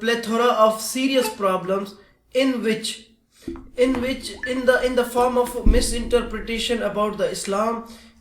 plethora of serious problems in the form of misinterpretation about the Islam।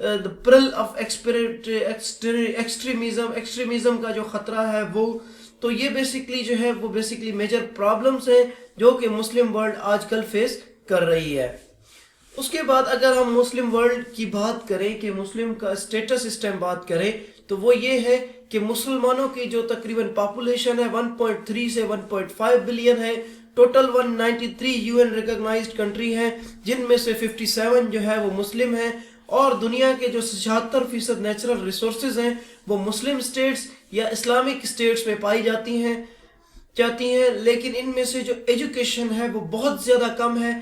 the peril of extremism کا جو خطرہ ہے وہ. تو یہ بیسکلی جو ہے وہ بیسکلی میجر پرابلمس ہیں جو کہ مسلم ورلڈ آج کل فیس کر رہی ہے. اس کے بعد اگر ہم مسلم ورلڈ کی بات کریں کہ مسلم کا اسٹیٹس اس ٹائم بات کریں تو وہ یہ ہے کہ مسلمانوں کی جو تقریباً پاپولیشن ہے 1.3 سے 1.5 بلین ہے. ٹوٹل 193 UN ریکگنائزڈ کنٹری ہیں جن میں سے 57 جو ہے وہ مسلم ہیں. اور دنیا کے جو 76% نیچرل ریسورسز ہیں وہ مسلم اسٹیٹس یا اسلامک اسٹیٹس میں پائی جاتی ہیں. لیکن ان میں سے جو ایجوکیشن ہے وہ بہت زیادہ کم ہے.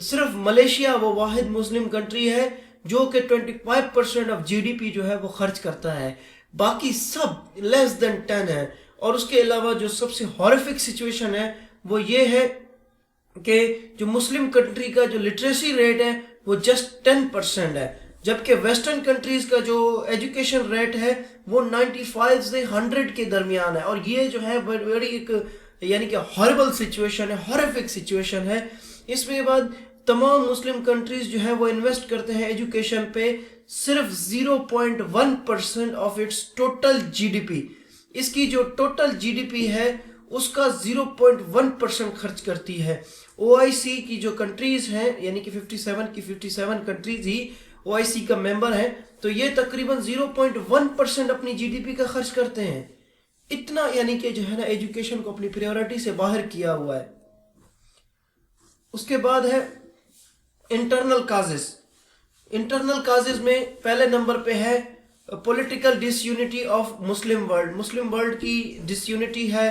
صرف ملیشیا وہ واحد مسلم کنٹری ہے جو کہ 25% آف GDP جو ہے وہ خرچ کرتا ہے. باقی سب لیس دین 10 ہے. اور اس کے علاوہ جو سب سے ہارفک سچویشن ہے وہ یہ ہے کہ جو مسلم کنٹری کا جو لٹریسی ریٹ ہے وہ جسٹ 10% ہے، جبکہ ویسٹرن کنٹریز کا جو ایجوکیشن ریٹ ہے وہ 95 سے 100 کے درمیان ہے. اور یہ جو ہے بڑی ایک یعنی کہ ہاربل سچویشن ہے، ہارفک سچویشن ہے. اس میں بعد تمام مسلم کنٹریز جو ہے وہ انویسٹ کرتے ہیں ایجوکیشن پہ صرف 0.1% آف اٹس ٹوٹل GDP. اس کی جو ٹوٹل GDP ہے اس کا 0.1% خرچ کرتی ہے. OIC کی جو کنٹریز ہیں یعنی کہ 57 کنٹریز ہی OIC کا ممبر ہیں تو یہ تقریباً 0.1% اپنی GDP کا خرچ کرتے ہیں. اتنا یعنی کہ جو ہے نا ایجوکیشن کو اپنی پریورٹی سے باہر کیا ہوا ہے. اس کے بعد ہے انٹرنل کازز میں پہلے نمبر پہ ہے political disunity of Muslim world. Muslim world کی ڈس یونٹی ہے.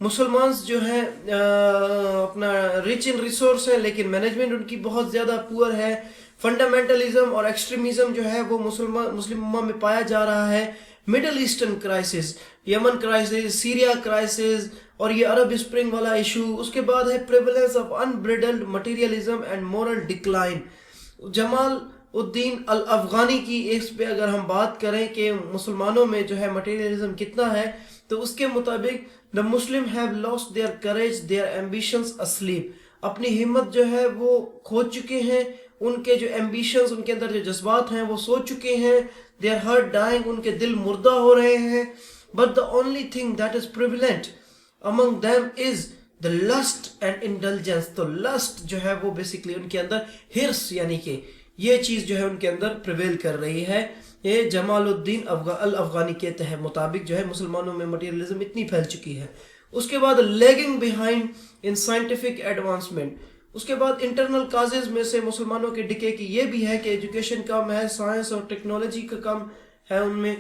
مسلمانز جو ہیں اپنا رچ ان ریسورس ہے لیکن مینجمنٹ ان کی بہت زیادہ پور ہے. فنڈامنٹلزم اور ایکسٹریمزم جو ہے وہ مسلم امہ میں پایا جا رہا ہے. مڈل ایسٹرن کرائسس، یمن کرائسس، سیریا کرائسس اور یہ عرب اسپرنگ والا ایشو. اس کے بعد ہے prevalence of unbridled materialism and moral decline. Jamal al-Din al-Afghani کی اس پہ اگر ہم بات کریں کہ مسلمانوں میں جو ہے مٹیریلزم کتنا ہے تو اس کے مطابق the Muslim have lost their courage, their ambitions asleep. اپنی ہمت جو ہے وہ کھو چکے ہیں، ان کے جو ambitions، ان کے اندر جو جذبات ہیں وہ سو چکے ہیں. their heart dying، ان کے دل مردہ ہو رہے ہیں. but the only thing that is prevalent among them is the lust and indulgence. تو lust جو ہے وہ basically ان کے اندر ہرس یعنی کہ یہ چیز جو ہے ان کے اندر پریویل کر رہی ہے. یہ جمال الدین الافغانی کے مطابق جو ہے مسلمانوں میں مٹیریلزم اتنی پھیل چکی ہے. اس کے بعد lagging behind in scientific advancement. اس کے بعد انٹرنل کازز میں سے مسلمانوں کے ڈکے کی یہ بھی ہے کہ ایجوکیشن کم ہے، سائنس اور ٹیکنالوجی کا کم ہے ان میں.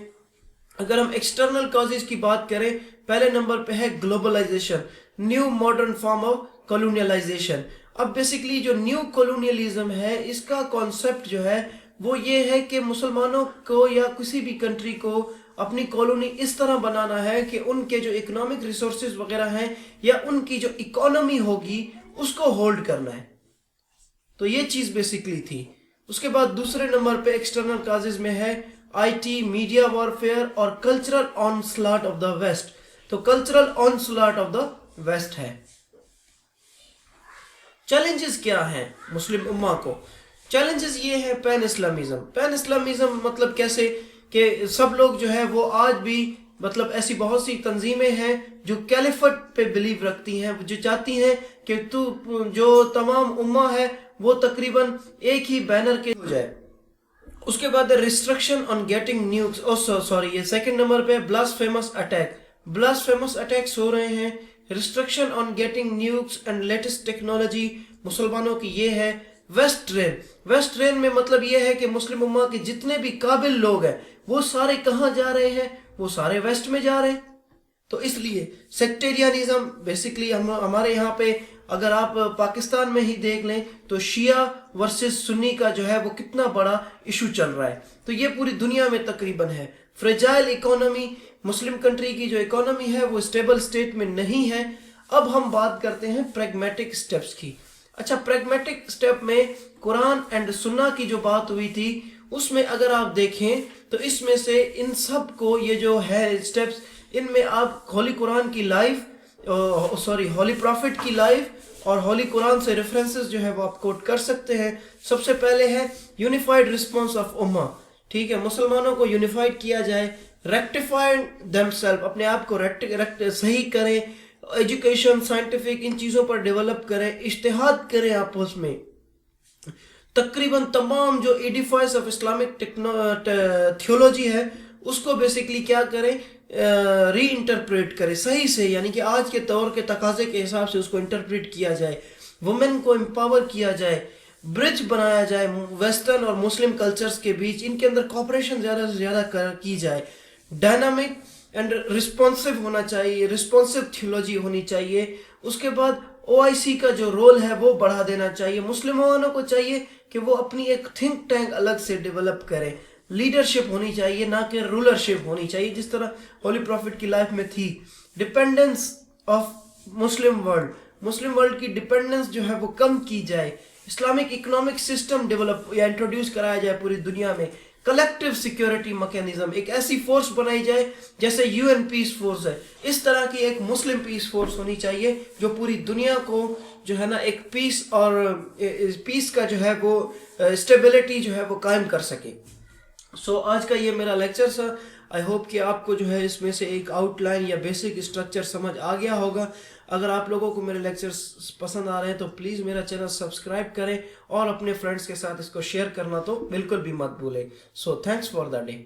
اگر ہم ایکسٹرنل کازز کی بات کریں پہلے نمبر پہ ہے globalisation, new modern form of colonisation. اب بیسکلی جو نیو کولونیلزم ہے اس کا کانسیپٹ جو ہے وہ یہ ہے کہ مسلمانوں کو یا کسی بھی کنٹری کو اپنی کالونی اس طرح بنانا ہے کہ ان کے جو اکنامک ریسورسز وغیرہ ہیں یا ان کی جو اکانومی ہوگی اس کو ہولڈ کرنا ہے. تو یہ چیز بیسکلی تھی. اس کے بعد دوسرے نمبر پہ ایکسٹرنل کازز میں ہے IT، میڈیا وارفیئر اور کلچرل آنسلاٹ آف دا ویسٹ. تو کلچرل آنسلاٹ آف دا ویسٹ ہے. چیلنجز کیا ہیں مسلم امہ کو؟ چیلنجز یہ ہے پین اسلامیزم مطلب کیسے کہ سب لوگ جو ہے وہ آج بھی مطلب ایسی بہت سی تنظیمیں ہیں جو کیلیفٹ پہ بلیو رکھتی ہیں، جو چاہتی ہیں کہ جو تمام امہ ہے وہ تقریباً ایک ہی بینر کے ہو جائے. اس کے بعد ریسٹرکشن آن گیٹنگ نیوز، یہ سیکنڈ نمبر پہ بلاسفیمس اٹیکس ہو رہے ہیں. Restriction on getting news and latest technology مسلمانوں کی یہ ہے. ویسٹ ٹرین میں مطلب یہ ہے کہ مسلم امہ کے جتنے بھی قابل لوگ ہیں وہ سارے کہاں جا رہے ہیں؟ وہ سارے ویسٹ میں جا رہے ہیں. تو اس لیے سیکٹیرینزم بیسکلی ہمارے یہاں پہ اگر آپ پاکستان میں ہی دیکھ لیں تو شیعہ ورسز سنی کا جو ہے وہ کتنا بڑا ایشو چل رہا ہے. تو یہ پوری دنیا میں تقریباً ہے. فریجائل اکانومی، مسلم کنٹری کی جو اکانومی ہے وہ اسٹیبل سٹیٹ میں نہیں ہے. اب ہم بات کرتے ہیں پریگمیٹک سٹیپس کی. اچھا، پریگمیٹک سٹیپ میں قرآن اینڈ سنہ کی جو بات ہوئی تھی اس میں اگر آپ دیکھیں تو اس میں سے ان سب کو یہ جو ہے سٹیپس ان میں آپ ہولی قرآن کی ہولی پروفٹ کی لائف اور ہولی قرآن سے ریفرنسز جو ہے وہ آپ کوٹ کر سکتے ہیں. سب سے پہلے ہے یونیفائڈ رسپانس آف امہ. ٹھیک ہے، مسلمانوں کو یونیفائڈ کیا جائے، ریکٹیفائڈ دیم سیلف، اپنے آپ کو صحیح کریں، ایجوکیشن سائنٹیفک ان چیزوں پر ڈیولپ کریں، اجتہاد کریں آپس میں، تقریباً تمام جو ایڈیفائز آف اسلامک تھیولوجی ہے اس کو بیسکلی کیا کریں، ری انٹرپریٹ کرے صحیح سے، یعنی کہ آج کے دور کے تقاضے کے حساب سے اس کو انٹرپریٹ کیا جائے، وومن کو امپاور کیا جائے، برج بنایا جائے ویسٹرن اور مسلم کلچرز کے بیچ، ان کے اندر کوپریشن زیادہ سے زیادہ کی جائے، ڈائنامک اینڈ رسپانسو ہونا چاہیے، رسپانسو تھیولوجی ہونی چاہیے۔ اس کے بعد OIC کا جو رول ہے وہ بڑھا دینا چاہیے، مسلمانوں کو چاہیے کہ وہ اپنی ایک تھنک ٹینک الگ سے ڈیولپ کریں، لیڈرشپ ہونی چاہیے نہ کہ رولرشپ ہونی چاہیے جس طرح ہولی پروفٹ کی لائف میں تھی۔ ڈیپینڈنس آف مسلم ورلڈ کی ڈیپینڈنس جو ہے وہ کم کی جائے، اسلامک اکنامک سسٹم ڈیولپ یا انٹروڈیوس کرایا جائے پوری دنیا میں، کلیکٹیو سیکیورٹی میکینزم، ایک ایسی فورس بنائی جائے جیسے UN پیس فورس ہے، اس طرح کی ایک مسلم پیس فورس ہونی چاہیے جو پوری دنیا کو جو ہے نا ایک پیس اور پیس کا جو ہے وہ اسٹیبلٹی جو ہے وہ قائم کر سکے۔ سو آج کا یہ میرا لیکچر تھا، آئی ہوپ کہ آپ کو جو ہے اس میں سے ایک آؤٹ لائن یا بیسک اسٹرکچر سمجھ آ گیا ہوگا۔ اگر آپ لوگوں کو میرے لیکچرز پسند آ رہے ہیں تو پلیز میرا چینل سبسکرائب کریں اور اپنے فرینڈس کے ساتھ اس کو شیئر کرنا تو بالکل بھی مت بھولیں۔ سو تھینکس فار دا ڈے۔